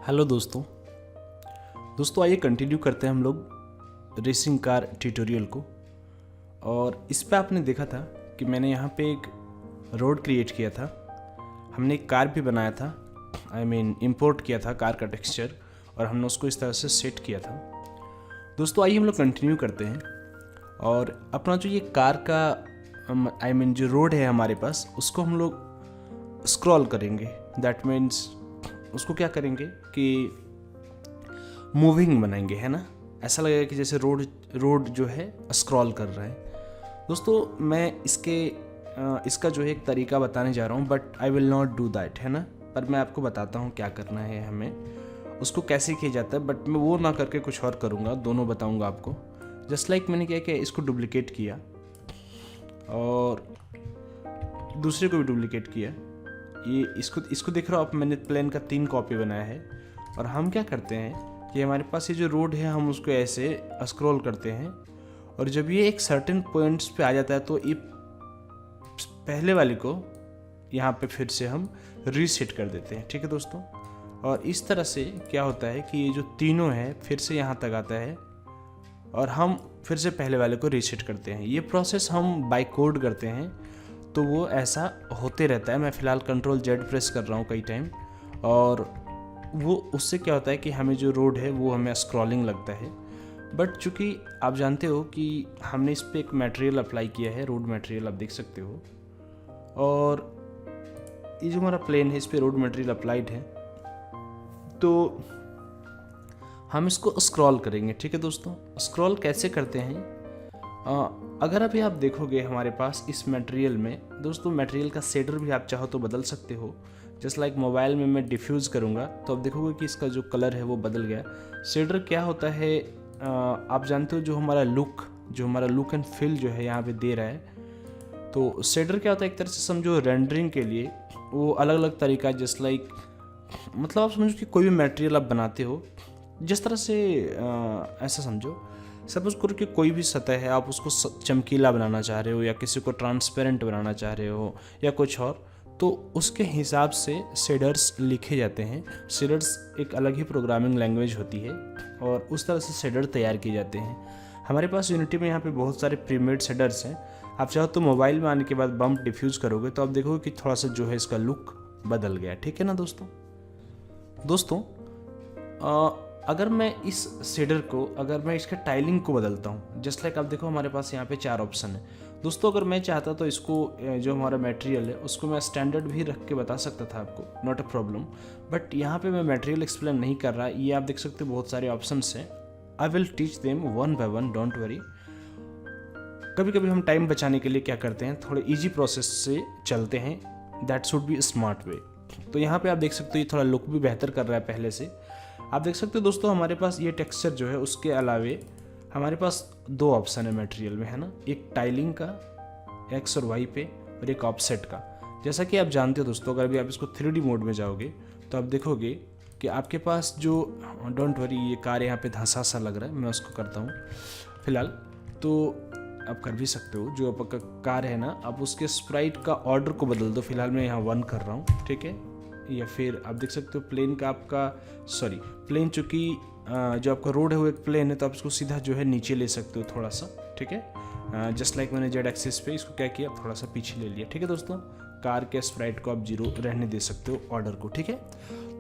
Hello दोस्तों आइए continue करते हैं हम लोग रेसिंग कार ट्यूटोरियल को। और इस पे आपने देखा था कि मैंने यहाँ पे एक रोड क्रिएट किया था, हमने एक कार भी बनाया था, इंपोर्ट किया था कार का टेक्सचर और हमने उसको इस तरह से सेट किया था। दोस्तों आइए हम लोग कंटिन्यू करते हैं और अपना जो ये कार का जो रोड है हमारे पास उसको हम लोग स्क्रॉल करेंगे। दैट मीन्स उसको क्या करेंगे कि मूविंग बनाएंगे, है ना। ऐसा लगेगा कि जैसे रोड जो है स्क्रॉल कर रहा है। दोस्तों मैं इसका जो है एक तरीका बताने जा रहा हूँ, but I will not do that, है ना। पर मैं आपको बताता हूँ क्या करना है, हमें उसको कैसे किया जाता है। बट मैं वो ना करके कुछ और करूँगा, दोनों बताऊँगा आपको। जस्ट लाइक मैंने क्या किया, इसको डुप्लिकेट किया और दूसरे को भी डुप्लिकेट किया। ये इसको देख रहे हो आप, मैंने प्लेन का 3 कॉपी बनाया है। और हम क्या करते हैं कि हमारे पास ये जो रोड है हम उसको ऐसे स्क्रॉल करते हैं और जब ये एक सर्टेन पॉइंट्स पे आ जाता है तो ये पहले वाले को यहाँ पे फिर से हम रीसेट कर देते हैं, ठीक है दोस्तों। और इस तरह से क्या होता है कि ये जो तीनों है फिर से यहाँ तक आता है और हम फिर से पहले वाले को रीसेट करते हैं। ये प्रोसेस हम बाय कोड करते हैं तो वो ऐसा होते रहता है। मैं फ़िलहाल Ctrl+Z प्रेस कर रहा हूँ कई टाइम और वो उससे क्या होता है कि हमें जो रोड है वो हमें स्क्रॉलिंग लगता है। बट चूँकि आप जानते हो कि हमने इस पर एक मटेरियल अप्लाई किया है, रोड मटेरियल आप देख सकते हो। और ये जो हमारा प्लेन है इस पर रोड मटेरियल अप्लाइड है, तो हम इसको स्क्रॉल करेंगे, ठीक है दोस्तों। स्क्रॉल कैसे करते हैं, अगर अभी आप देखोगे हमारे पास इस मटेरियल में, दोस्तों मटेरियल का शेडर भी आप चाहो तो बदल सकते हो। जस्ट लाइक मोबाइल में मैं डिफ्यूज़ करूँगा तो आप देखोगे कि इसका जो कलर है वो बदल गया। शेडर क्या होता है, आप जानते हो, जो हमारा लुक एंड फील जो है यहाँ पे दे रहा है। तो शेडर क्या होता है, एक तरह से समझो रेंडरिंग के लिए वो अलग अलग तरीका है। जस्ट लाइक मतलब आप समझो कि कोई भी मटेरियल आप बनाते हो, जिस तरह से ऐसा समझो, सपोज करो कि कोई भी सतह है, आप उसको चमकीला बनाना चाह रहे हो या किसी को ट्रांसपेरेंट बनाना चाह रहे हो या कुछ और, तो उसके हिसाब से शेडर्स लिखे जाते हैं। शेडर्स एक अलग ही प्रोग्रामिंग लैंग्वेज होती है और उस तरह से शेडर तैयार किए जाते हैं। हमारे पास यूनिटी में यहाँ पे बहुत सारे प्रीमेड शेडर्स हैं। आप चाहो तो मोबाइल में आने के बाद बम्प डिफ्यूज़ करोगे तो आप देखोगे कि थोड़ा सा जो है इसका लुक बदल गया, ठीक है ना दोस्तों। अगर मैं इस शेडर को, अगर मैं इसके टाइलिंग को बदलता हूँ, जस्ट लाइक आप देखो हमारे पास यहाँ पे 4 ऑप्शन है दोस्तों। अगर मैं चाहता तो इसको जो हमारा मटेरियल है उसको मैं स्टैंडर्ड भी रख के बता सकता था आपको, नॉट अ प्रॉब्लम। बट यहाँ पे मैं मटेरियल एक्सप्लेन नहीं कर रहा। ये आप देख सकते हो बहुत सारे ऑप्शंस हैं, आई will teach them one by one, don't worry. कभी कभी हम टाइम बचाने के लिए क्या करते हैं, थोड़े ईजी प्रोसेस से चलते हैं, that should be smart way. तो यहाँ पे आप देख सकते हो ये थोड़ा लुक भी बेहतर कर रहा है पहले से। आप देख सकते हो दोस्तों हमारे पास ये टेक्सचर जो है उसके अलावे हमारे पास 2 ऑप्शन है मटेरियल में, है ना। एक टाइलिंग का एक्स और वाई पे और एक ऑफसेट का। जैसा कि आप जानते हो दोस्तों, अगर अभी आप इसको 3D मोड में जाओगे तो आप देखोगे कि आपके पास जो, डोंट वरी, ये कार यहाँ पे धंसा सा लग रहा है, मैं उसको करता हूँ फिलहाल। तो आप कर भी सकते हो, जो आपका कार है ना, आप उसके स्प्राइट का ऑर्डर को बदल दो। फिलहाल मैं यहाँ 1 कर रहा हूँ, ठीक है। या फिर आप देख सकते हो प्लेन का प्लेन चूँकि जो आपका रोड है वो एक प्लेन है तो आप इसको सीधा जो है नीचे ले सकते हो थोड़ा सा, ठीक है। जस्ट लाइक मैंने जेड एक्सिस पे इसको क्या किया, थोड़ा सा पीछे ले लिया, ठीक है दोस्तों। कार के स्प्राइट को आप 0 रहने दे सकते हो, ऑर्डर को, ठीक है।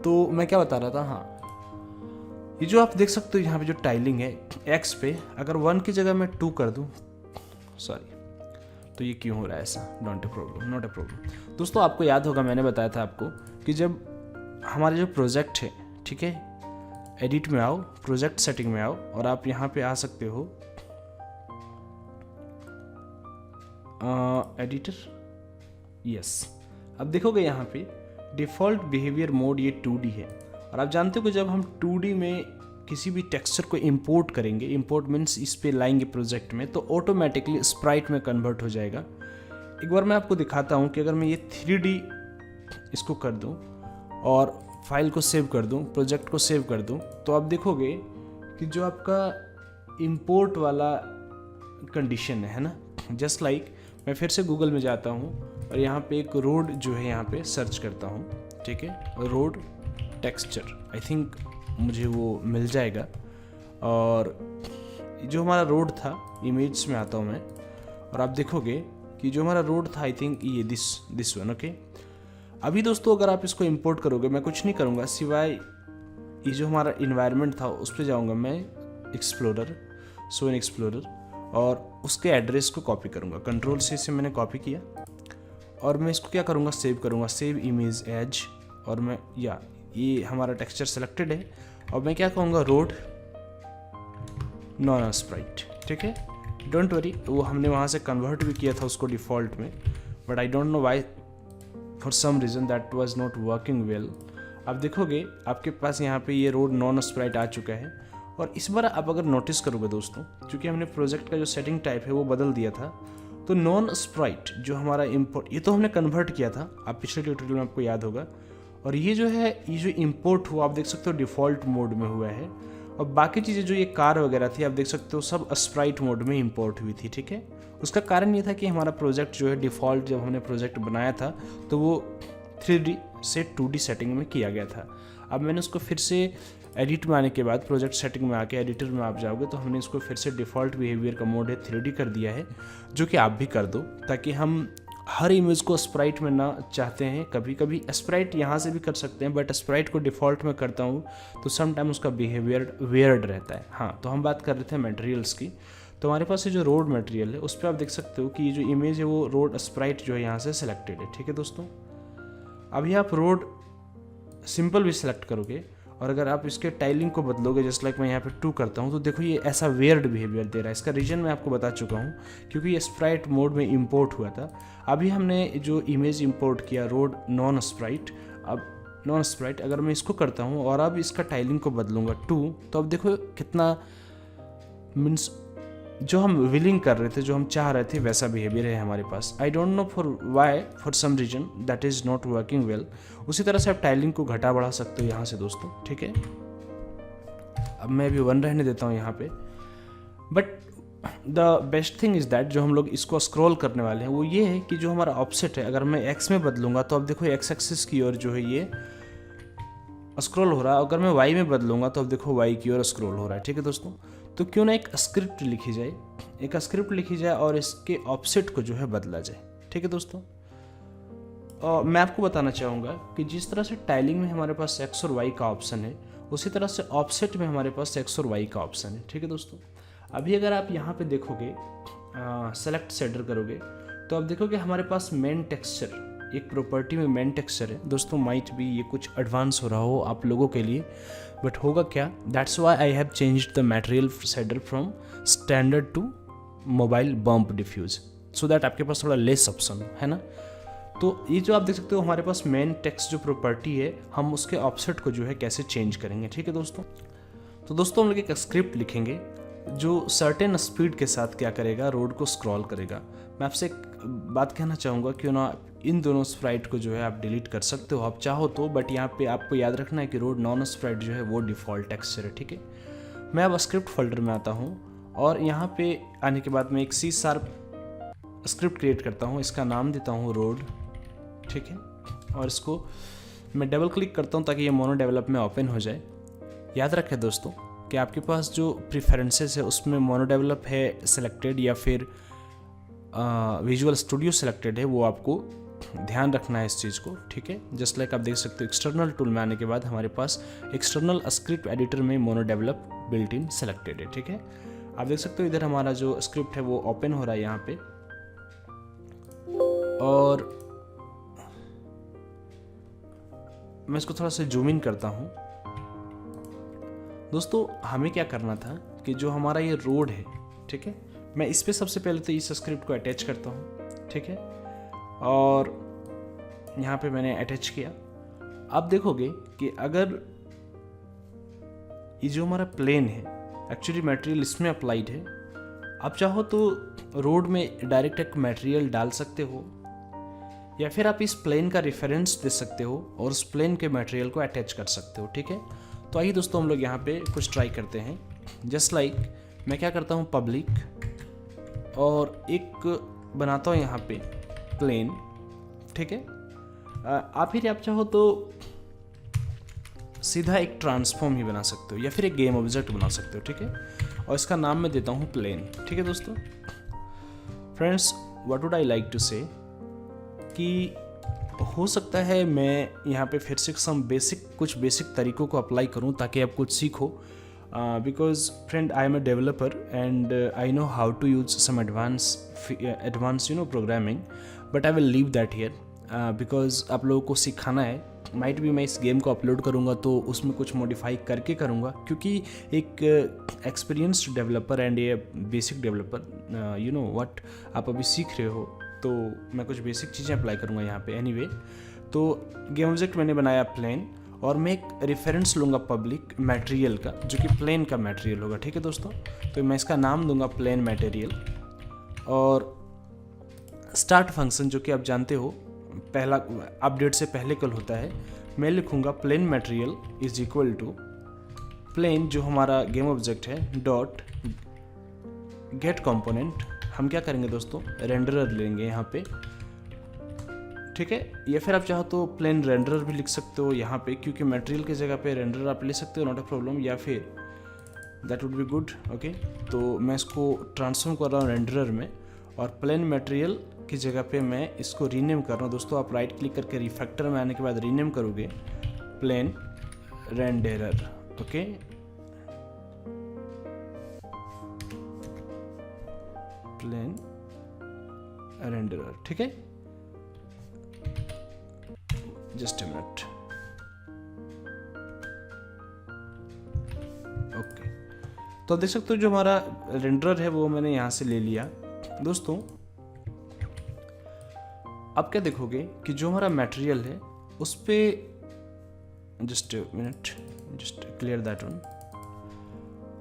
तो मैं क्या बता रहा था, हाँ, ये जो आप देख सकते हो यहाँ पे जो टाइलिंग है एक्स पे, अगर 1 की जगह मैं 2 कर दूँ, तो ये क्यों हो रहा है ऐसा, नॉट अ प्रॉब्लम दोस्तों। आपको याद होगा मैंने बताया था आपको कि जब हमारे जो प्रोजेक्ट है, ठीक है, एडिट में आओ, प्रोजेक्ट सेटिंग में आओ और आप यहाँ पे आ सकते हो एडिटर, यस। अब देखोगे यहाँ पे डिफ़ॉल्ट बिहेवियर मोड ये 2D है। और आप जानते हो कि जब हम 2D में किसी भी टेक्सचर को इंपोर्ट करेंगे, इंपोर्ट मीन्स इस पे लाएंगे प्रोजेक्ट में, तो ऑटोमेटिकली स्प्राइट में कन्वर्ट हो जाएगा। एक बार मैं आपको दिखाता हूँ कि अगर मैं ये 3D इसको कर दूँ और फाइल को सेव कर दूँ, प्रोजेक्ट को सेव कर दूँ, तो आप देखोगे कि जो आपका इंपोर्ट वाला कंडीशन है ना, जस्ट लाइक मैं फिर से गूगल में जाता हूँ और यहाँ पे एक रोड जो है यहाँ पे सर्च करता हूँ, ठीक है, रोड टेक्सचर, आई थिंक मुझे वो मिल जाएगा। और जो हमारा रोड था, इमेज में आता हूँ मैं, और आप देखोगे कि जो हमारा रोड था, आई थिंक ये दिस वन, ओके। अभी दोस्तों अगर आप इसको इंपोर्ट करोगे, मैं कुछ नहीं करूँगा सिवाय ये जो हमारा इन्वायरमेंट था उस पर जाऊँगा मैं, एक्सप्लोरर, सो इन एक्सप्लोरर, और उसके एड्रेस को कॉपी करूँगा। कंट्रोल से इसे मैंने कॉपी किया और मैं इसको क्या करूँगा, सेव करूँगा, सेव इमेज एज, और मैं ये हमारा टेक्सचर सेलेक्टेड है, और मैं क्या कहूँगा, रोड नॉन स्प्राइट, ठीक है। डोंट वरी, वो हमने वहाँ से कन्वर्ट भी किया था उसको डिफ़ॉल्ट में, but I don't know why, for some reason that was not working well. आप देखोगे आपके पास यहाँ पे ये रोड नॉन स्प्राइट आ चुका है। और इस बार आप अगर नोटिस करोगे दोस्तों, क्योंकि हमने प्रोजेक्ट का जो सेटिंग टाइप है वो बदल दिया था, तो नॉन स्प्राइट जो हमारा इम्पोर्ट, ये तो हमने कन्वर्ट किया था, आप पिछले ट्यूटोरियल में आपको याद होगा। और ये जो इम्पोर्ट हुआ, आप देख सकते हो डिफ़ॉल्ट मोड में हुआ है। और बाकी चीज़ें जो ये कार वगैरह थी, आप देख सकते हो सब स्प्राइट मोड में इंपोर्ट हुई थी, ठीक है। उसका कारण ये था कि हमारा प्रोजेक्ट जो है डिफ़ॉल्ट, जब हमने प्रोजेक्ट बनाया था तो वो 3D से 2D सेटिंग में किया गया था। अब मैंने उसको फिर से एडिट में आने के बाद, प्रोजेक्ट सेटिंग में आके एडिटर में आप जाओगे तो हमने इसको फिर से डिफ़ॉल्ट बिहेवियर का मोड है 3D कर दिया है, जो कि आप भी कर दो, ताकि हम हर इमेज को स्प्राइट में ना चाहते हैं। कभी कभी स्प्राइट यहाँ से भी कर सकते हैं, बट स्प्राइट को डिफ़ॉल्ट में करता हूँ तो सम टाइम उसका बिहेवियर वियर्ड रहता है। हाँ, तो हम बात कर रहे थे मटेरियल्स की। तो हमारे पास ये जो रोड मटेरियल है उस पर आप देख सकते हो कि ये जो इमेज है वो रोड स्प्राइट जो है यहाँ से सिलेक्टेड है, ठीक है दोस्तों। अभी आप रोड सिंपल भी सिलेक्ट करोगे और अगर आप इसके टाइलिंग को बदलोगे, जस्ट लाइक मैं यहाँ पे 2 करता हूँ, तो देखो ये ऐसा वेयर्ड बिहेवियर दे रहा है। इसका रीजन मैं आपको बता चुका हूँ, क्योंकि ये स्प्राइट मोड में इंपोर्ट हुआ था। अभी हमने जो इमेज इंपोर्ट किया रोड नॉन स्प्राइट, अब नॉन स्प्राइट अगर मैं इसको करता हूँ और अब इसका टाइलिंग को बदलूंगा 2, तो अब देखो कितना मीन्स जो हम विलिंग कर रहे थे, जो हम चाह रहे थे, वैसा बिहेवियर है हमारे पास। I don't know for why, for some reason that is not working well. उसी तरह से आप टाइलिंग को घटा बढ़ा सकते हो यहाँ से दोस्तों, ठीक है। अब मैं अभी 1 रहने देता हूँ यहाँ पे। But the best thing is that, जो हम लोग इसको स्क्रॉल करने वाले हैं वो ये है कि जो हमारा ऑफसेट है, अगर मैं एक्स में बदलूंगा तो अब देखो एक्स एक्सिस की ओर जो है ये स्क्रॉल हो रहा है। अगर मैं वाई में बदलूंगा तो अब देखो वाई की ओर स्क्रॉल हो रहा है, ठीक है दोस्तों। तो क्यों ना एक स्क्रिप्ट लिखी जाए, और इसके ऑफसेट को जो है बदला जाए, ठीक है दोस्तों। मैं आपको बताना चाहूँगा कि जिस तरह से टाइलिंग में हमारे पास एक्स और वाई का ऑप्शन है, उसी तरह से ऑफसेट में हमारे पास एक्स और वाई का ऑप्शन है, ठीक है दोस्तों। अभी अगर आप यहाँ पे देखोगे, सेलेक्ट शेडर करोगे, तो आप देखोगे हमारे पास मेन टेक्सचर, एक प्रॉपर्टी में मेन टेक्सचर है दोस्तों। माइट भी ये कुछ एडवांस हो रहा हो आप लोगों के लिए, बट होगा क्या, that's why I have changed the material shader from standard to mobile bump diffuse, so that आपके पास थोड़ा लेस ऑप्शन है ना। तो ये जो आप देख सकते हो हमारे पास मेन टेक्स्ट जो प्रॉपर्टी है, हम उसके ऑफसेट को जो है कैसे चेंज करेंगे, ठीक है दोस्तों। तो दोस्तों हम लोग एक स्क्रिप्ट लिखेंगे जो सर्टेन स्पीड के साथ क्या करेगा, रोड को स्क्रॉल करेगा। मैं आपसे एक बात कहना चाहूँगा, क्यों ना इन दोनों स्प्राइट को जो है आप डिलीट कर सकते हो आप चाहो तो, बट यहाँ पे आपको याद रखना है कि रोड नॉन स्प्राइट जो है वो डिफ़ॉल्ट टेक्सचर है, ठीक है। मैं अब स्क्रिप्ट फोल्डर में आता हूँ और यहाँ पे आने के बाद मैं एक C# स्क्रिप्ट क्रिएट करता हूँ। इसका नाम देता हूँ रोड, ठीक है। और इसको मैं डबल क्लिक करता हूँ ताकि ये मोनो डेवलप में ओपन हो जाए। याद रखें दोस्तों कि आपके पास जो प्रेफरेंसेस है उसमें मोनो डेवलप है सिलेक्टेड या फिर विजुअल स्टूडियो सिलेक्टेड है, वो आपको ध्यान रखना है इस चीज़ को, ठीक है। जस्ट लाइक आप देख सकते हो एक्सटर्नल टूल में आने के बाद हमारे पास एक्सटर्नल स्क्रिप्ट एडिटर में mono develop built in selected है, ठीक है। आप देख सकते हो इधर हमारा जो स्क्रिप्ट है वो ओपन हो रहा है यहाँ पे। और मैं इसको थोड़ा सा जूम इन करता हूँ दोस्तों। हमें क्या करना था कि जो हमारा ये रोड है, ठीक है, मैं इस पे सबसे पहले तो इस स्क्रिप्ट को अटैच करता हूँ, ठीक है। और यहाँ पे मैंने अटैच किया। आप देखोगे कि अगर ये जो हमारा प्लेन है, एक्चुअली मटेरियल इसमें अप्लाइड है। आप चाहो तो रोड में डायरेक्ट एक मटेरियल डाल सकते हो, या फिर आप इस प्लेन का रेफरेंस दे सकते हो और उस प्लेन के मटेरियल को अटैच कर सकते हो, ठीक है। तो आइए दोस्तों हम लोग यहाँ पे कुछ ट्राई करते हैं। जस्ट लाइक मैं क्या करता हूँ, पब्लिक, और एक बनाता हूँ यहाँ पे प्लेन, ठीक है। आप फिर आप चाहो तो सीधा एक ट्रांसफॉर्म ही बना सकते हो या फिर एक गेम ऑब्जेक्ट बना सकते हो, ठीक है। और इसका नाम मैं देता हूँ प्लेन, ठीक है दोस्तों। Friends, what would I like to say कि हो सकता है मैं यहाँ पे फिर से कुछ बेसिक तरीकों को अप्लाई करूँ ताकि आप कुछ सीखो, because friend I am a developer and I know how to use some advance programming, but I will leave that here because आप लोगों को सिखाना है। माइट भी मैं इस गेम को अपलोड करूँगा तो उसमें कुछ मॉडिफाई करके करूँगा, क्योंकि एक एक्सपीरियंस्ड डेवलपर एंड ये basic developer you know what आप अभी सीख रहे हो, तो मैं कुछ बेसिक चीज़ें अप्लाई करूँगा यहाँ पे। एनीवे, तो गेम ऑब्जेक्ट मैंने बनाया प्लेन, और मैं एक रेफरेंस लूँगा पब्लिक मटेरियल का जो कि प्लेन का मटेरियल होगा, ठीक है दोस्तों। तो मैं इसका नाम दूंगा प्लेन मटेरियल, और स्टार्ट फंक्शन जो कि आप जानते हो पहला अपडेट से पहले कल होता है, मैं लिखूँगा plane material is equal to plane जो हमारा गेम ऑब्जेक्ट है डॉट गेट कंपोनेंट। हम क्या करेंगे दोस्तों, रेंडरर लेंगे यहाँ पे, ठीक है। या फिर आप चाहो तो प्लेन रेंडरर भी लिख सकते हो यहाँ पे, क्योंकि मटेरियल की जगह पे रेंडरर आप ले सकते हो, नॉट अ प्रॉब्लम, या फिर that would be good, okay. तो मैं इसको ट्रांसफॉर्म कर रहा हूँ रेंडरर में, और प्लेन मटेरियल की जगह पे मैं इसको रीनेम कर रहा हूँ दोस्तों। आप राइट क्लिक करके रिफैक्टर में आने के बाद रीनेम करोगे plane renderer, okay. Plane renderer, ठीक है। Just a minute, okay. तो देख सकते हो जो हमारा रेंडरर है वो मैंने यहां से ले लिया दोस्तों। अब क्या देखोगे कि जो हमारा मटेरियल है उस पे just minute, just clear that one.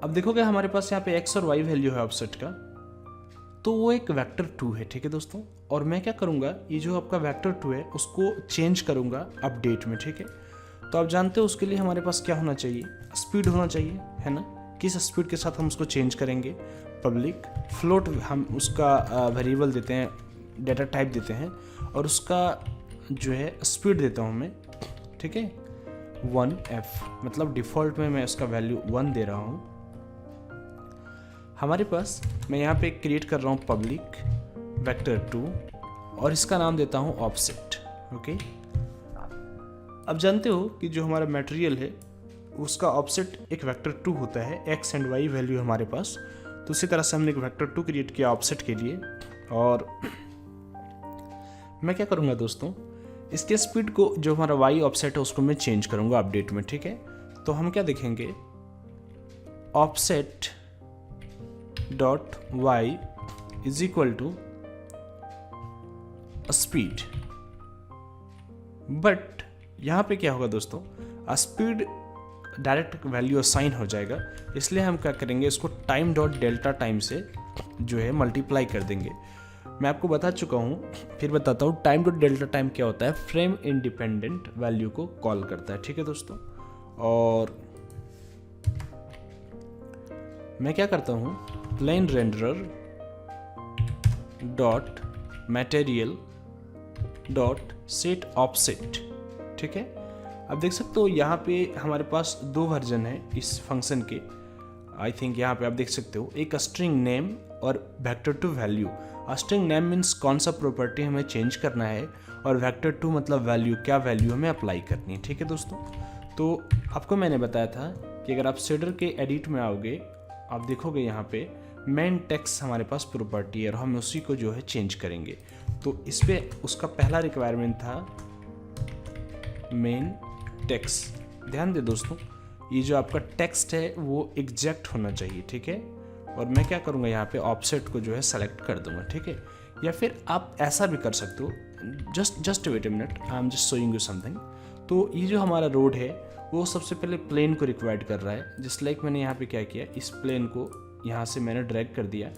अब देखोगे हमारे पास यहाँ पे एक्स और वाई वैल्यू है ऑफसेट का, तो वो एक वेक्टर 2 है, ठीक है दोस्तों। और मैं क्या करूँगा, ये जो आपका वेक्टर 2 है उसको चेंज करूँगा अपडेट में, ठीक है। तो आप जानते हो उसके लिए हमारे पास क्या होना चाहिए, स्पीड होना चाहिए, है ना। किस स्पीड के साथ हम उसको चेंज करेंगे, पब्लिक फ्लोट हम उसका वेरिएबल देते हैं, डेटा टाइप देते हैं, और उसका जो है स्पीड देता हूँ मैं, ठीक है 1f, मतलब डिफ़ॉल्ट में मैं उसका वैल्यू 1 दे रहा हूँ। हमारे पास मैं यहाँ पे क्रिएट कर रहा हूँ पब्लिक वेक्टर 2, और इसका नाम देता हूँ ऑफसेट, ओके। अब जानते हो कि जो हमारा मटेरियल है उसका ऑफसेट एक वेक्टर 2 होता है, एक्स एंड वाई वैल्यू हमारे पास। तो उसी तरह से हमने एक वेक्टर 2 क्रिएट किया ऑफसेट के लिए, और मैं क्या करूँगा दोस्तों, इसके स्पीड को जो हमारा वाई ऑफसेट है उसको मैं चेंज करूँगा अपडेट में, ठीक है। तो हम क्या देखेंगे, offset dot Y is equal to speed. But यहाँ पे क्या होगा दोस्तों, स्पीड डायरेक्ट वैल्यू असाइन हो जाएगा, इसलिए हम क्या करेंगे, इसको टाइम डॉट डेल्टा टाइम से जो है मल्टीप्लाई कर देंगे। मैं आपको बता चुका हूँ, फिर बताता हूँ, टाइम डॉट डेल्टा टाइम क्या होता है, फ्रेम इंडिपेंडेंट वैल्यू को कॉल करता है, ठीक है दोस्तों। और मैं क्या करता हूँ, plane renderer dot material dot set offset, ठीक है। अब देख सकते हो यहाँ पे हमारे पास 2 वर्जन है इस फंक्शन के, आई थिंक यहाँ पे आप देख सकते हो, एक स्ट्रिंग नेम और vector 2 value. String name means कौन सा प्रॉपर्टी हमें चेंज करना है, और वेक्टर 2 मतलब वैल्यू, क्या वैल्यू हमें अप्लाई करनी है, ठीक है दोस्तों। तो आपको मैंने बताया था कि अगर आप शेडर के एडिट में आओगे, आप देखोगे यहाँ पे मेन टेक्स्ट हमारे पास प्रॉपर्टी है, और हम उसी को जो है चेंज करेंगे। तो इस पे उसका पहला रिक्वायरमेंट था मेन टेक्स्ट। ध्यान दे दोस्तों, ये जो आपका टेक्स्ट है वो एग्जैक्ट होना चाहिए, ठीक है। और मैं क्या करूँगा, यहाँ पे ऑफसेट को जो है सेलेक्ट कर दूंगा, ठीक है। या फिर आप ऐसा भी कर सकते हो, just wait a minute, I am just showing you something. तो ये जो हमारा रोड है वो सबसे पहले प्लेन को रिक्वायर्ड कर रहा है, जिस लाइक मैंने यहाँ पे क्या किया, इस प्लेन को यहाँ से मैंने ड्रैग कर दिया,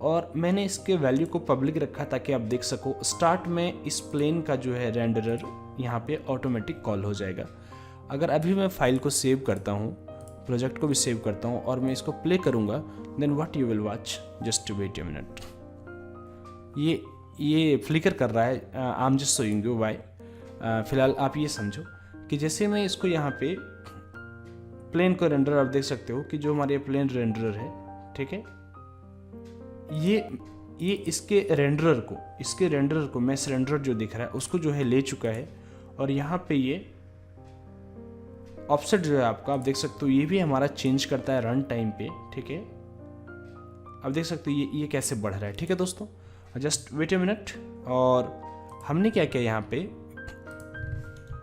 और मैंने इसके वैल्यू को पब्लिक रखा ताकि आप देख सको स्टार्ट में इस प्लेन का जो है रेंडरर यहाँ पे ऑटोमेटिक कॉल हो जाएगा। अगर अभी मैं फाइल को सेव करता हूँ, प्रोजेक्ट को भी सेव करता हूँ, और मैं इसको प्ले करूँगा, then what you will watch, just wait a minute, ये फ्लिकर कर रहा है, I am just showing you why. फिलहाल आप ये समझो कि जैसे मैं इसको यहाँ पे प्लेन को रेंडर आप देख सकते हो कि जो हमारे प्लेन रेंडरर है, ठीक है, ये इसके रेंडरर को मैश रेंडरर जो दिख रहा है उसको जो है ले चुका है। और यहाँ पे ये ऑफसेट जो है आपका, आप देख सकते हो ये भी हमारा चेंज करता है रन टाइम पे, ठीक है। आप देख सकते हो ये कैसे बढ़ रहा है, ठीक है दोस्तों। Just wait a minute. और हमने क्या किया यहाँ पे,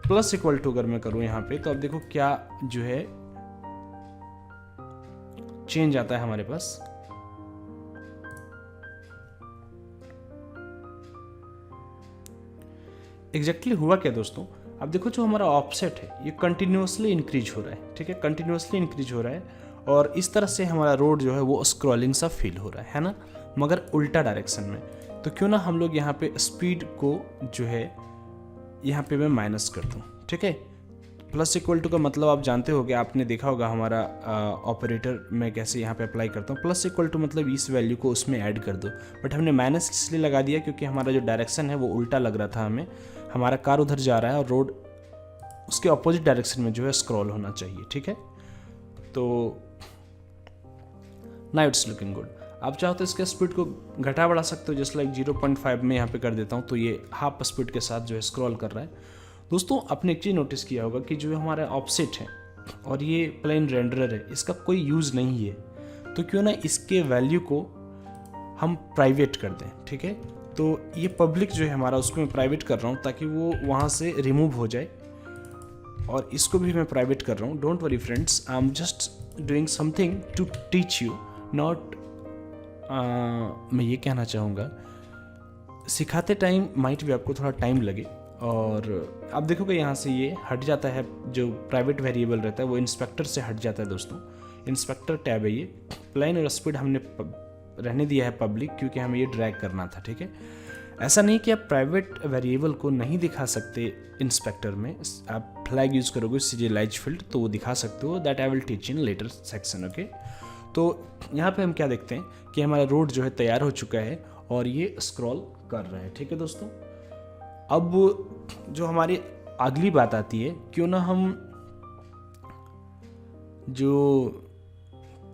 प्लस इक्वल टू अगर मैं करूँ यहाँ पे, तो अब देखो क्या जो है चेंज आता है हमारे पास। एग्जैक्टली हुआ क्या दोस्तों, अब देखो जो हमारा ऑफसेट है ये कंटिन्यूसली इंक्रीज हो रहा है, ठीक है, कंटिन्यूसली इंक्रीज हो रहा है। और इस तरह से हमारा रोड जो है वो स्क्रॉलिंग सा फील हो रहा है ना, मगर उल्टा डायरेक्शन में। तो क्यों ना हम लोग यहाँ पे स्पीड को जो है यहाँ पे मैं माइनस कर दूँ, ठीक है। प्लस इक्वल टू का मतलब आप जानते होगे, आपने देखा होगा हमारा ऑपरेटर मैं कैसे यहाँ पे अप्लाई करता हूँ। प्लस इक्वल टू मतलब इस वैल्यू को उसमें ऐड कर दो, बट हमने माइनस इसलिए लगा दिया क्योंकि हमारा जो डायरेक्शन है वो उल्टा लग रहा था हमें। हमारा कार उधर जा रहा है और रोड उसके अपोजिट डायरेक्शन में जो है स्क्रॉल होना चाहिए, ठीक है। तो नाउ इट्स लुकिंग गुड। आप चाहो तो इसके स्पीड को घटा बढ़ा सकते हो, जस्ट लाइक 0.5 में यहाँ पे कर देता हूँ, तो ये हाफ स्पीड के साथ जो है स्क्रॉल कर रहा है। दोस्तों आपने एक चीज़ नोटिस किया होगा कि जो हमारा ऑफसेट है और ये प्लेन रेंडरर है, इसका कोई यूज़ नहीं है, तो क्यों ना इसके वैल्यू को हम प्राइवेट कर दें, ठीक है। तो ये पब्लिक जो है हमारा, उसको मैं प्राइवेट कर रहा हूँ ताकि वो वहाँ से रिमूव हो जाए, और इसको भी मैं प्राइवेट कर रहा हूँ। Don't worry friends, I am just doing something to teach you, not मैं ये कहना चाहूँगा सिखाते टाइम माइट भी आपको थोड़ा टाइम लगे। और आप देखोगे यहाँ से ये हट जाता है, जो प्राइवेट वेरिएबल रहता है वो इंस्पेक्टर से हट जाता है दोस्तों। इंस्पेक्टर टैब है ये। प्लेन और स्पीड हमने रहने दिया है पब्लिक, क्योंकि हमें ये ड्रैग करना था, ठीक है। ऐसा नहीं कि आप प्राइवेट वेरिएबल को नहीं दिखा सकते इंस्पेक्टर में, आप फ्लैग यूज़ करोगे सीरियलाइज फील्ड तो वो दिखा सकते हो, that I will teach in later section, okay. तो यहाँ पे हम क्या देखते हैं कि हमारा रोड जो है तैयार हो चुका है और ये स्क्रॉल कर रहा है, ठीक है दोस्तों। अब जो हमारी अगली बात आती है, क्यों ना हम जो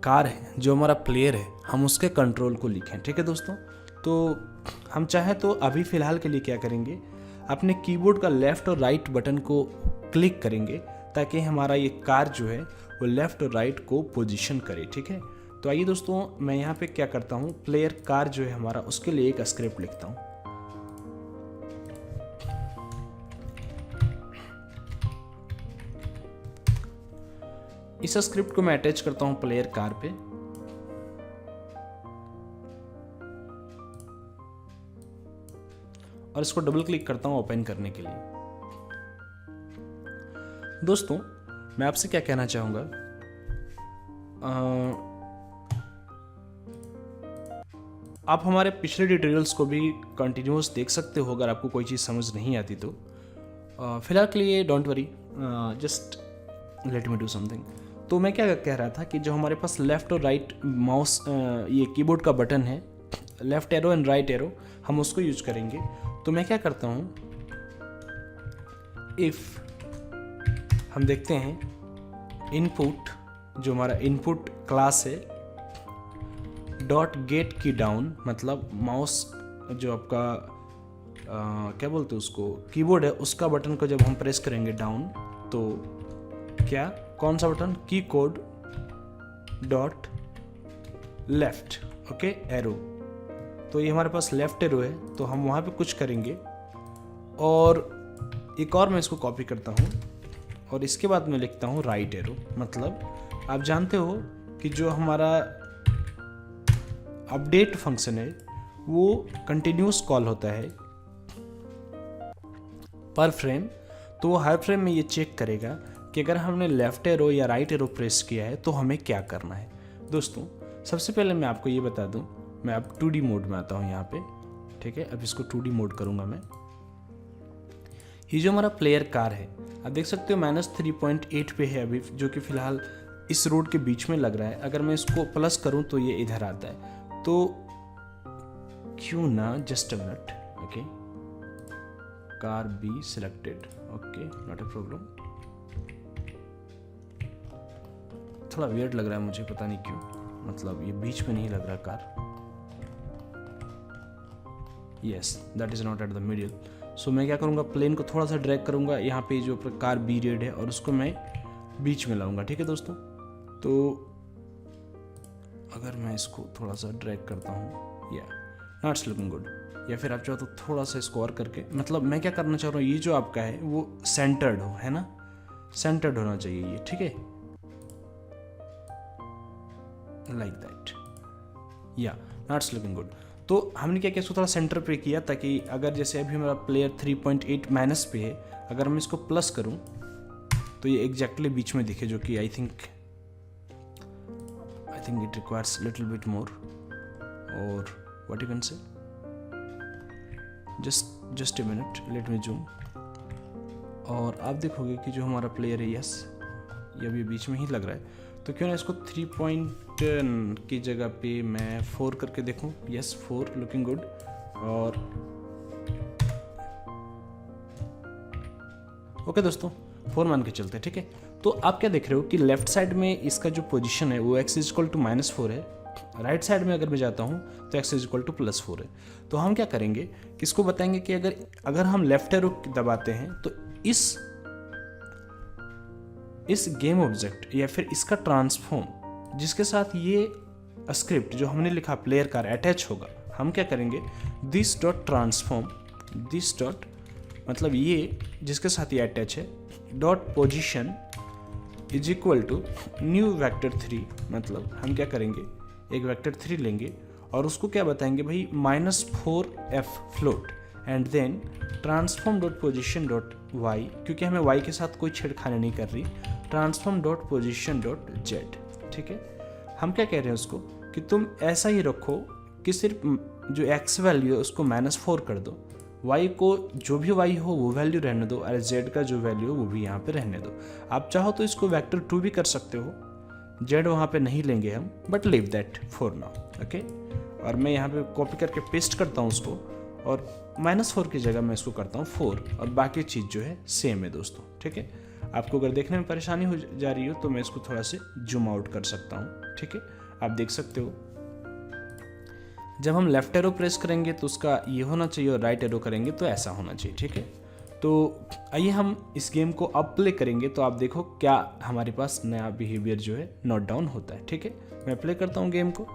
कार है, जो हमारा प्लेयर है, हम उसके कंट्रोल को लिखें, ठीक है दोस्तों। तो हम चाहें तो अभी फ़िलहाल के लिए क्या करेंगे, अपने कीबोर्ड का लेफ़्ट और राइट बटन को क्लिक करेंगे ताकि हमारा ये कार जो है वो लेफ़्ट और राइट को पोजीशन करे, ठीक है। तो आइए दोस्तों, मैं यहाँ पे क्या करता हूँ, प्लेयर कार जो है हमारा, उसके लिए एक स्क्रिप्ट लिखता हूँ। इस स्क्रिप्ट को मैं अटैच करता हूँ प्लेयर कार पे। और इसको डबल क्लिक करता हूँ ओपन करने के लिए। दोस्तों मैं आपसे क्या कहना चाहूँगा, आप हमारे पिछले ट्यूटोरियल्स को भी कंटिन्यूस देख सकते हो अगर आपको कोई चीज़ समझ नहीं आती तो। फिलहाल के लिए don't worry, just let me do something. तो मैं क्या कह रहा था कि जो हमारे पास लेफ़्ट और राइट माउस ये कीबोर्ड का बटन है, left arrow and right arrow, हम उसको यूज करेंगे। तो मैं क्या करता हूँ, इफ़ हम देखते हैं इनपुट, जो हमारा इनपुट क्लास है, डॉट गेट की डाउन, मतलब माउस जो आपका क्या बोलते हैं उसको, कीबोर्ड है, उसका बटन को जब हम प्रेस करेंगे डाउन, तो क्या, कौन सा बटन, की code dot left, okay, arrow. तो ये हमारे पास लेफ्ट एरो है, तो हम वहाँ पे कुछ करेंगे। और एक और मैं इसको कॉपी करता हूँ और इसके बाद मैं लिखता हूँ राइट एरो। मतलब आप जानते हो कि जो हमारा अपडेट फंक्शन है वो कंटिन्यूस कॉल होता है पर फ्रेम। तो वो हर फ्रेम में ये चेक करेगा कि अगर हमने लेफ्ट एरो या राइट एरो प्रेस किया है तो हमें क्या करना है। दोस्तों सबसे पहले मैं आपको ये बता दूं, मैं अब 2D मोड में आता हूँ यहाँ पे, ठीक है। अब इसको 2D मोड करूँगा मैं। ये जो हमारा प्लेयर कार है, आप देख सकते हो -3.8 पे है अभी, जो कि फ़िलहाल इस रोड के बीच में लग रहा है। अगर मैं इसको प्लस करूँ तो ये इधर आता है। तो क्यों ना, just a minute, okay, car be selected, okay, not a problem. थोड़ा वियर्ड लग रहा है मुझे, पता नहीं क्यों, मतलब ये बीच में नहीं लग रहा car. Yes, that is not at the middle. So मैं क्या करूँगा, प्लेन को थोड़ा सा ड्रैग करूँगा यहाँ पे जो कार बी रेड है और उसको मैं बीच में लाऊंगा। ठीक है दोस्तों, तो अगर मैं इसको थोड़ा सा ड्रैग करता हूँ, या नॉट्स लुकिंग गुड, या फिर आप चाहो तो थोड़ा सा इसको और करके, मतलब मैं क्या करना चाह रहा हूँ, ये जो आपका है वो सेंटर्ड हो, है ना, सेंटर्ड होना चाहिए ये। ठीक है, लाइक दैट, या नॉट्स लुकिंग गुड। तो हमने क्या किया, इसको थोड़ा सेंटर पे किया ताकि अगर जैसे अभी हमारा प्लेयर 3.8 माइनस पे है, अगर मैं इसको प्लस करूं तो ये एग्जैक्टली बीच में दिखे, जो कि I think it requires little bit more, और what you can say, just a minute, let me zoom. और आप देखोगे कि जो हमारा प्लेयर है, यस ये अभी बीच में ही लग रहा है, तो क्यों ना इसको 3 पॉइंट की जगह पे मैं 4 करके देखूं। Yes, 4 looking good. और ओके दोस्तों, 4 मान के चलते हैं। ठीक है, तो आप क्या देख रहे हो कि लेफ्ट साइड में इसका जो पोजीशन है वो x इज इक्वल टू -4 है, राइट साइड में अगर मैं जाता हूँ तो x इज इक्वल टू +4 है। तो हम क्या करेंगे, किसको बताएंगे कि अगर हम लेफ्ट एरो दबाते हैं तो इस गेम ऑब्जेक्ट या फिर इसका ट्रांसफॉर्म जिसके साथ ये स्क्रिप्ट जो हमने लिखा प्लेयर कार अटैच होगा, हम क्या करेंगे, this dot transform, this dot मतलब ये जिसके साथ ये अटैच है, dot position is equal to new vector 3, मतलब हम क्या करेंगे, एक वेक्टर 3 लेंगे और उसको क्या बताएंगे भाई, -4f float, and then transform dot position dot Y, क्योंकि हमें वाई के साथ कोई छेड़खानी नहीं कर रही, transform dot position dot Z. ठीक है, हम क्या कह रहे हैं उसको कि तुम ऐसा ही रखो कि सिर्फ जो एक्स वैल्यू है उसको -4 कर दो, वाई को जो भी वाई हो वो वैल्यू रहने दो, और जेड का जो वैल्यू हो वो भी यहाँ पे रहने दो। आप चाहो तो इसको वेक्टर 2 भी कर सकते हो, जेड वहाँ पे नहीं लेंगे हम, but leave that for now. Okay, और मैं यहाँ पे कॉपी करके पेस्ट करता हूँ उसको, और -4 की जगह मैं इसको करता हूँ 4, और बाकी चीज़ जो है सेम है दोस्तों। ठीक है, आपको अगर देखने में परेशानी हो जा रही हो तो मैं इसको थोड़ा से जूम आउट कर सकता हूँ। ठीक है, आप देख सकते हो जब हम लेफ्ट एरो प्रेस करेंगे तो उसका ये होना चाहिए, और राइट एरो करेंगे तो ऐसा होना चाहिए। ठीक है, तो आइए हम इस गेम को अब प्ले करेंगे, तो आप देखो क्या हमारे पास नया बिहेवियर जो है नोट डाउन होता है। ठीक है, मैं प्ले करता हूँ गेम को,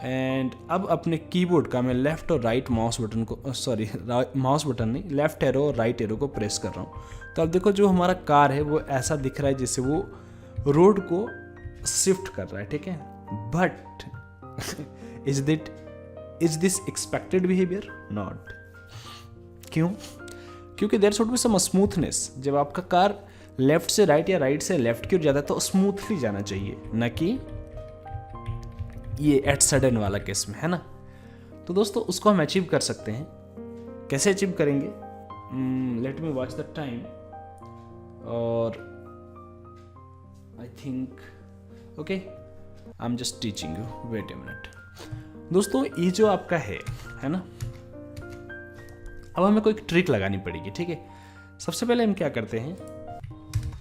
एंड अब अपने कीबोर्ड का मैं लेफ्ट और राइट माउस बटन को, सॉरी माउस बटन नहीं, लेफ्ट एरो और राइट एरो को प्रेस कर रहा हूँ। तो अब देखो जो हमारा कार है वो ऐसा दिख रहा है जैसे वो रोड को शिफ्ट कर रहा है। ठीक है, but is this expected behaviour? Not. क्यों? क्योंकि there should be some smoothness. जब आपका कार लेफ्ट से राइट या राइट से लेफ्ट की ओर जाता है तो स्मूथली जाना चाहिए, न कि ये एट सडन वाला केस में, है ना। तो दोस्तों उसको हम अचीव कर सकते हैं। कैसे अचीव करेंगे? Let me watch the time, और I think okay I am just teaching you, wait a minute. दोस्तों ये जो आपका है ना, अब हमें कोई ट्रिक लगानी पड़ेगी। ठीक है, सबसे पहले हम क्या करते हैं,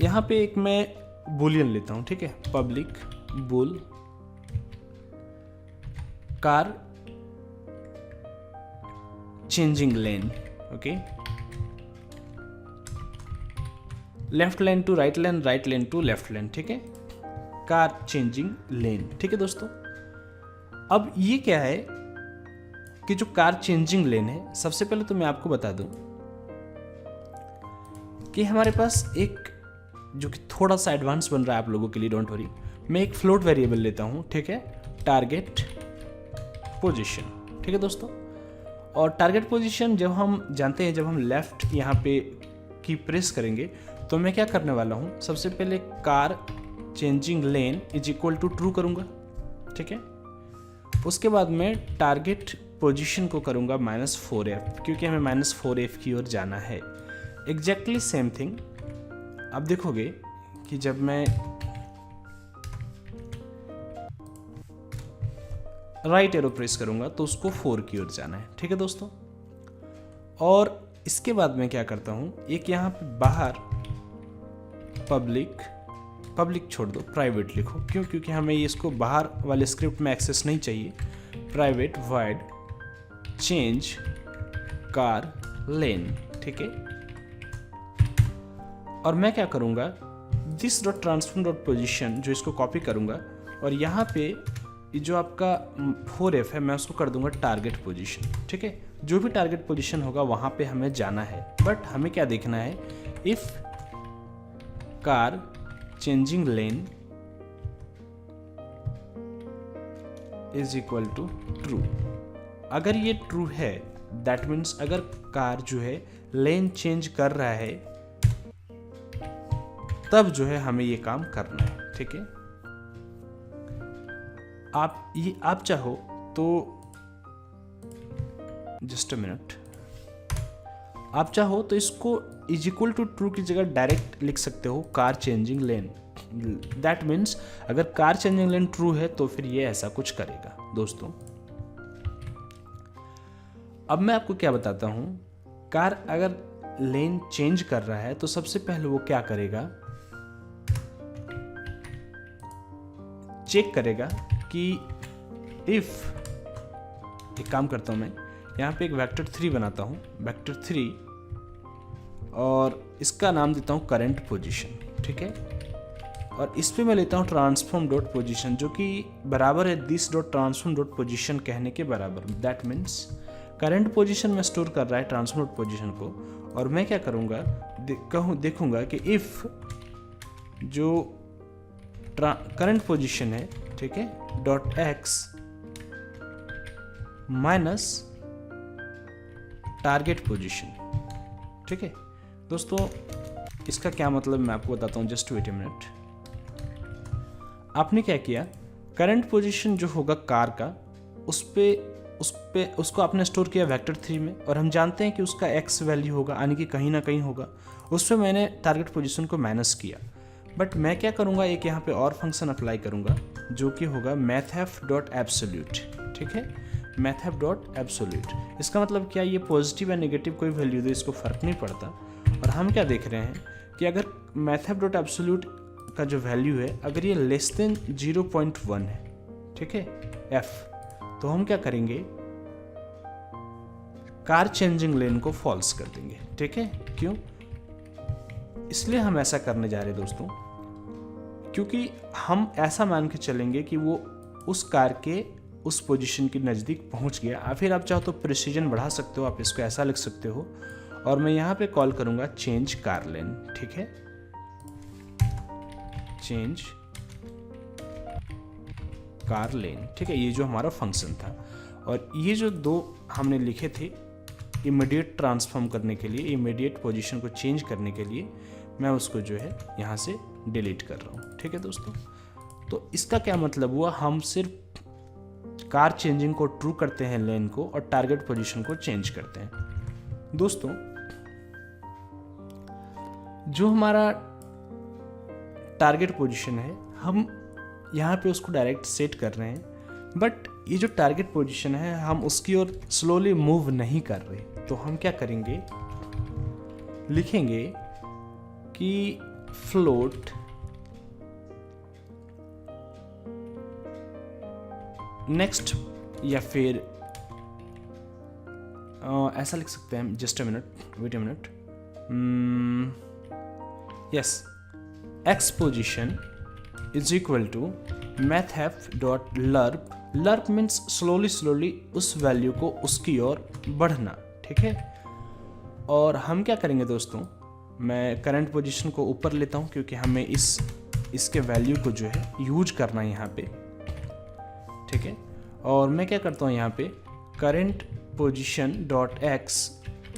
यहाँ पे एक मैं बुलियन लेता हूँ। ठीक है, public bool car changing lane, okay, left lane to right lane, right lane to left lane. ठीक है, कार चेंजिंग लेन। ठीक है दोस्तों, अब ये क्या है कि जो कार चेंजिंग लेन है, सबसे पहले तो मैं आपको बता दूं कि हमारे पास एक जो कि थोड़ा सा एडवांस बन रहा है आप लोगों के लिए, डोंट वरी, मैं एक फ्लोट वेरिएबल लेता हूं। ठीक है, टारगेट पोजीशन। ठीक है दोस्तों, और टारगेट पोजीशन जब हम जानते हैं, जब हम लेफ्ट यहाँ पे की प्रेस करेंगे तो मैं क्या करने वाला हूँ, सबसे पहले car changing lane is equal to true करूँगा। ठीक है, उसके बाद मैं टारगेट पोजीशन को करूँगा -4f, क्योंकि हमें -4f की ओर जाना है। एग्जैक्टली सेम थिंग आप देखोगे कि जब मैं राइट एरो प्रेस करूंगा तो उसको 4 की ओर जाना है। ठीक है दोस्तों, और इसके बाद मैं क्या करता हूं, एक यहां पे बाहर पब्लिक पब्लिक छोड़ दो, प्राइवेट लिखो। क्यों? क्योंकि हमें इसको बाहर वाले स्क्रिप्ट में एक्सेस नहीं चाहिए। प्राइवेट वॉइड चेंज कार लेन, ठीक है। और मैं क्या करूँगा, this dot transform dot position, जो इसको कॉपी करूँगा और यहाँ पे जो आपका 4F है मैं उसको कर दूंगा टारगेट पोजीशन, ठीक है। जो भी टारगेट पोजीशन होगा वहाँ पे हमें जाना है, बट हमें क्या देखना है, if car changing lane is equal to true. अगर ये ट्रू है दैट मीन्स अगर कार जो है लेन चेंज कर रहा है तब जो है हमें ये काम करना है, ठीक है। आप चाहो तो जस्ट अ मिनट, आप चाहो तो इसको इज इक्वल टू ट्रू की जगह डायरेक्ट लिख सकते हो car changing lane. That means अगर कार चेंजिंग लेन ट्रू है तो फिर ये ऐसा कुछ करेगा दोस्तों। अब मैं आपको क्या बताता हूं, कार अगर लेन चेंज कर रहा है तो सबसे पहले वो क्या करेगा, चेक करेगा कि इफ, एक काम करता हूं मैं यहाँ पे एक वेक्टर 3 बनाता हूँ, वेक्टर 3, और इसका नाम देता हूँ करंट पोजीशन, ठीक है। और इस पे मैं लेता हूँ ट्रांसफॉर्म डॉट पोजीशन, जो कि बराबर है this dot transform dot position कहने के बराबर। दैट मीन्स करंट पोजीशन में स्टोर कर रहा है ट्रांसफॉर्म डॉट पोजीशन को, और मैं क्या करूँगा, देखूंगा कि इफ जो करंट पोजीशन है, ठीक है, dot x minus target position, ठीक है दोस्तों। इसका क्या मतलब मैं आपको बताता हूँ, जस्ट वेट ए मिनट। आपने क्या किया, करंट पोजीशन जो होगा कार का उसको आपने स्टोर किया वेक्टर 3 में, और हम जानते हैं कि उसका एक्स वैल्यू होगा, यानी कि कहीं ना कहीं होगा। उस पर मैंने टारगेट पोजीशन को माइनस किया, बट मैं क्या करूँगा, एक यहाँ पे और फंक्शन अप्लाई करूँगा जो कि होगा मैथफ डॉट एब्सोल्यूट, ठीक है, मैथफ डॉट एब्सोल्यूट। इसका मतलब क्या, ये पॉजिटिव या नेगेटिव कोई वैल्यू दे इसको फ़र्क नहीं पड़ता। और हम क्या देख रहे हैं कि अगर मैथफ डॉट एब्सोल्यूट का जो वैल्यू है अगर ये लेस देन 0.1 है, ठीक है, एफ, तो हम क्या करेंगे, कार चेंजिंग लेन को फॉल्स कर देंगे, ठीक है। क्यों? इसलिए हम ऐसा करने जा रहे हैं दोस्तों, क्योंकि हम ऐसा मान के चलेंगे कि वो उस कार के उस पोजीशन के नज़दीक पहुंच गया। फिर आप चाहो तो प्रिसीजन बढ़ा सकते हो, आप इसको ऐसा लिख सकते हो, और मैं यहाँ पे कॉल करूँगा चेंज कार लेन, ठीक है, चेंज कार लेन, ठीक है। ये जो हमारा फंक्शन था, और ये जो दो हमने लिखे थे इमीडिएट ट्रांसफॉर्म करने के लिए, इमीडिएट पोजीशन को चेंज करने के लिए, मैं उसको जो है यहाँ से डिलीट कर रहा हूँ, ठीक है दोस्तों। तो इसका क्या मतलब हुआ, हम सिर्फ कार चेंजिंग को ट्रू करते हैं लेन को, और टारगेट पोजीशन को चेंज करते हैं दोस्तों। जो हमारा टारगेट पोजीशन है हम यहाँ पे उसको डायरेक्ट सेट कर रहे हैं, बट ये जो टारगेट पोजीशन है हम उसकी ओर स्लोली मूव नहीं कर रहे। तो हम क्या करेंगे, लिखेंगे कि फ्लोट नेक्स्ट, या फिर ऐसा लिख सकते हैं, just a minute, wait a minute, yes, x position is equal to mathf dot lerp. Lerp means slowly उस वैल्यू को उसकी ओर बढ़ना, ठीक है। और हम क्या करेंगे दोस्तों, मैं करंट पोजीशन को ऊपर लेता हूँ क्योंकि हमें इसके वैल्यू को जो है यूज करना है यहाँ पे, ठीक है। और मैं क्या करता हूँ यहाँ पे करंट पोजीशन डॉट एक्स,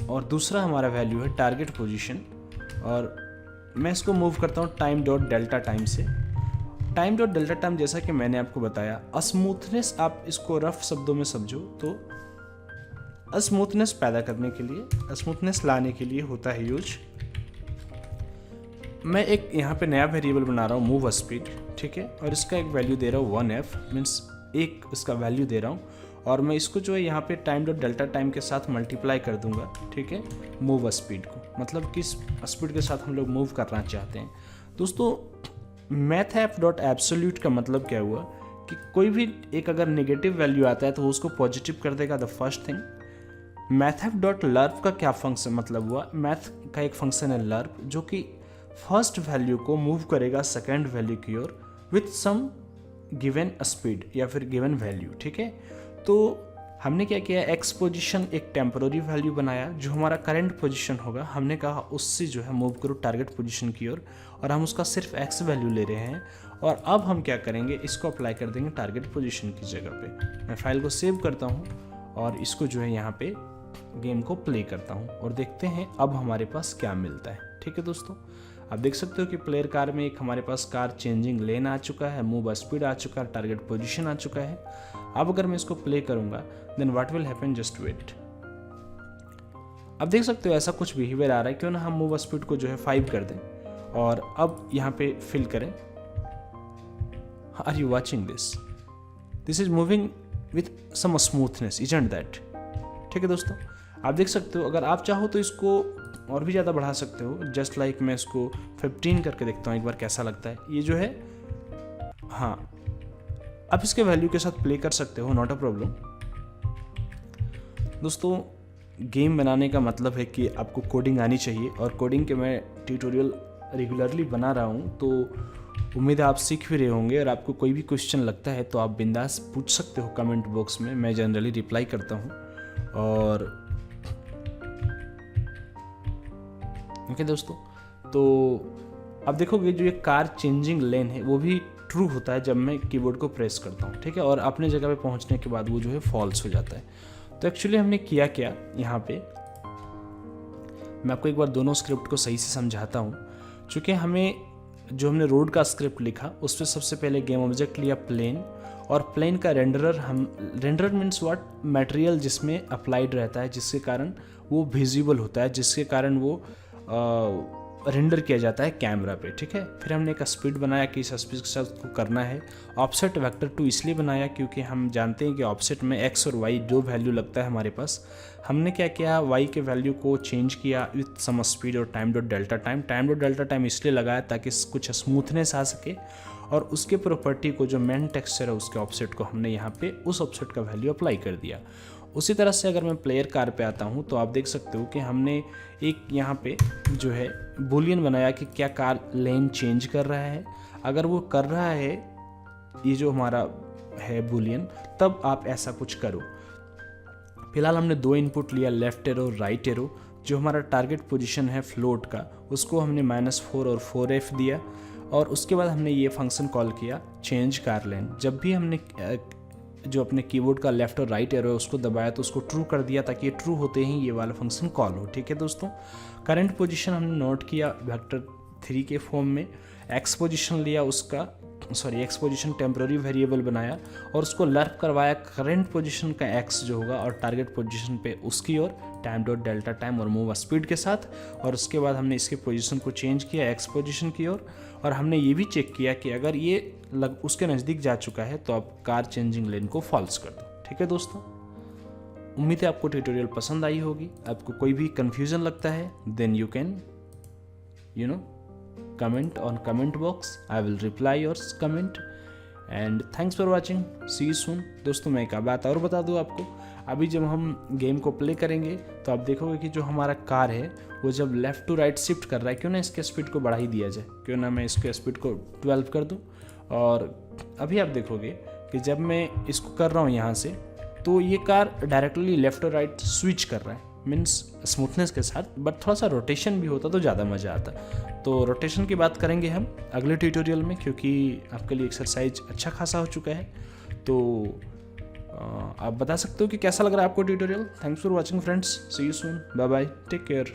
और दूसरा हमारा वैल्यू है टारगेट पोजीशन, और मैं इसको मूव करता हूँ टाइम डॉट डेल्टा टाइम से। टाइम डॉट डेल्टा टाइम जैसा कि मैंने आपको बताया, स्मूथनेस, आप इसको रफ शब्दों में समझो तो स्मूथनेस पैदा करने के लिए, स्मूथनेस लाने के लिए होता है यूज। मैं एक यहाँ पे नया वेरिएबल बना रहा हूँ मूव स्पीड, ठीक है, और इसका एक वैल्यू दे रहा हूँ 1f, मीन्स एक इसका वैल्यू दे रहा हूँ, और मैं इसको जो है यहाँ पे टाइम डॉट डेल्टा टाइम के साथ मल्टीप्लाई कर दूंगा, ठीक है, मूव स्पीड को, मतलब किस स्पीड के साथ हम लोग मूव करना चाहते हैं दोस्तों। मैथ एफ डॉट एब्सोल्यूट का मतलब क्या हुआ कि कोई भी एक अगर नेगेटिव वैल्यू आता है तो वो उसको पॉजिटिव कर देगा, the first thing. Math f dot lerp का क्या फंक्शन मतलब हुआ, मैथ का एक फंक्शन है लर्व जो कि फर्स्ट वैल्यू को मूव करेगा सेकेंड वैल्यू की ओर विथ सम गिवन स्पीड या फिर गिवन वैल्यू, ठीक है। तो हमने क्या किया, एक्स पोजीशन एक टेम्पररी वैल्यू बनाया जो हमारा करंट पोजीशन होगा, हमने कहा उससे जो है मूव करो टारगेट पोजीशन की ओर, और हम उसका सिर्फ एक्स वैल्यू ले रहे हैं। और अब हम क्या करेंगे, इसको अप्लाई कर देंगे टारगेट पोजीशन की जगह पे। मैं फाइल को सेव करता हूँ और इसको जो है यहाँ पे गेम को प्ले करता हूँ और देखते हैं अब हमारे पास क्या मिलता है, ठीक है दोस्तों। आप देख सकते हो कि प्लेयर कार में एक हमारे पास कार चेंजिंग लेन आ चुका है, मूव स्पीड आ चुका है, टारगेट पोजीशन आ चुका है। अब अगर मैं इसको प्ले करूंगा then what will happen, just wait. अब देख सकते हो ऐसा कुछ बिहेवियर आ रहा है, क्यों ना हम मूव स्पीड को जो है 5 कर दें और अब यहाँ पे फिल करें। Are you watching this, this is moving with some smoothness, isn't that, ठीक है दोस्तों। आप देख सकते हो, अगर आप चाहो तो इसको और भी ज़्यादा बढ़ा सकते हो, जस्ट लाइक मैं इसको 15 करके देखता हूँ एक बार कैसा लगता है ये जो है। हाँ, आप इसके वैल्यू के साथ प्ले कर सकते हो, नॉट अ प्रॉब्लम। दोस्तों गेम बनाने का मतलब है कि आपको कोडिंग आनी चाहिए, और कोडिंग के मैं ट्यूटोरियल रेगुलरली बना रहा हूँ, तो उम्मीद है आप सीख भी रहे होंगे। और आपको कोई भी क्वेश्चन लगता है तो आप बिंदास पूछ सकते हो कमेंट बॉक्स में, मैं जनरली रिप्लाई करता हूँ। और ओके दोस्तों, तो अब देखोगे जो ये कार चेंजिंग लेन है वो भी ट्रू होता है जब मैं कीबोर्ड को प्रेस करता हूँ, ठीक है। और अपने जगह पे पहुँचने के बाद वो जो है फॉल्स हो जाता है। तो एक्चुअली हमने किया क्या यहाँ पे, मैं आपको एक बार दोनों स्क्रिप्ट को सही से समझाता हूँ। चूँकि हमने रोड का स्क्रिप्ट लिखा उस पर सबसे पहले गेम ऑब्जेक्ट लिया प्लेन, और प्लेन का रेंडरर मीन्स व्हाट, मटेरियल जिसमें अप्लाइड रहता है, जिसके कारण वो विजिबल होता है, जिसके कारण वो रेंडर किया जाता है कैमरा पे, ठीक है। फिर हमने एक स्पीड बनाया कि इस स्पीड के साथ को करना है। ऑफसेट वेक्टर 2 इसलिए बनाया क्योंकि हम जानते हैं कि ऑफसेट में एक्स और वाई जो वैल्यू लगता है हमारे पास, हमने क्या किया, वाई के वैल्यू को चेंज किया विथ सम स्पीड और time dot delta time. Time dot delta time इसलिए लगाया ताकि कुछ स्मूथनेस आ सके, और उसके प्रॉपर्टी को जो मेन टेक्सचर है उसके ऑफसेट को हमने यहाँ पे उस ऑफसेट का वैल्यू अप्लाई कर दिया। उसी तरह से अगर मैं प्लेयर कार पे आता हूँ तो आप देख सकते हो कि हमने एक यहाँ पे जो है बुलियन बनाया कि क्या कार लेन चेंज कर रहा है। अगर वो कर रहा है, ये जो हमारा है बुलियन, तब आप ऐसा कुछ करो। फिलहाल हमने 2 इनपुट लिया, लेफ्ट एरो राइट एरो। जो हमारा टारगेट पोजीशन है फ्लोट का उसको हमने -4 और 4f दिया, और उसके बाद हमने ये फंक्शन कॉल किया चेंज कार लेन। जब भी हमने जो अपने कीबोर्ड का लेफ्ट और राइट एरो है उसको दबाया तो उसको ट्रू कर दिया, ताकि ये ट्रू होते ही ये वाला फंक्शन कॉल हो, ठीक है दोस्तों। करंट पोजीशन हमने नोट किया वेक्टर 3 के फॉर्म में, एक्स पोजीशन लिया उसका, एक्स पोजीशन टेम्पररी वेरिएबल बनाया और उसको लर्प करवाया करंट पोजीशन का एक्स जो होगा और टारगेट पोजीशन पे उसकी ओर, टाइम डॉट डेल्टा टाइम और मूव स्पीड के साथ। और उसके बाद हमने इसके पोजीशन को चेंज किया एक्स पोजीशन की ओर, और हमने ये भी चेक किया कि अगर ये उसके नज़दीक जा चुका है तो आप कार चेंजिंग लेन को फॉल्स कर दो, ठीक है दोस्तों। उम्मीद है आपको ट्यूटोरियल पसंद आई होगी। आपको कोई भी कन्फ्यूज़न लगता है then you can comment on comment box. I will reply your comment and thanks for watching. See you soon. दोस्तों मैं एक बात और बता दूँ आपको, अभी जब हम गेम को प्ले करेंगे तो आप देखोगे कि जो हमारा कार है वो जब लेफ़्ट टू राइट शिफ्ट कर रहा है, क्यों ना इसके स्पीड को बढ़ा ही दिया जाए, क्यों ना मैं इसके स्पीड को 12 कर दूँ। और अभी आप देखोगे कि जब मैं इसको कर रहा हूँ यहाँ से, तो ये कार डायरेक्टली लेफ़्ट और राइट स्विच कर रहा है, मीन्स स्मूथनेस के साथ, बट थोड़ा सा रोटेशन भी होता तो ज़्यादा मज़ा आता। तो रोटेशन की बात करेंगे हम अगले ट्यूटोरियल में, क्योंकि आपके लिए एक्सरसाइज अच्छा खासा हो चुका है। तो आप बता सकते हो कि कैसा लग रहा है आपको tutorial. Thanks for watching friends, see you soon, bye bye, take care.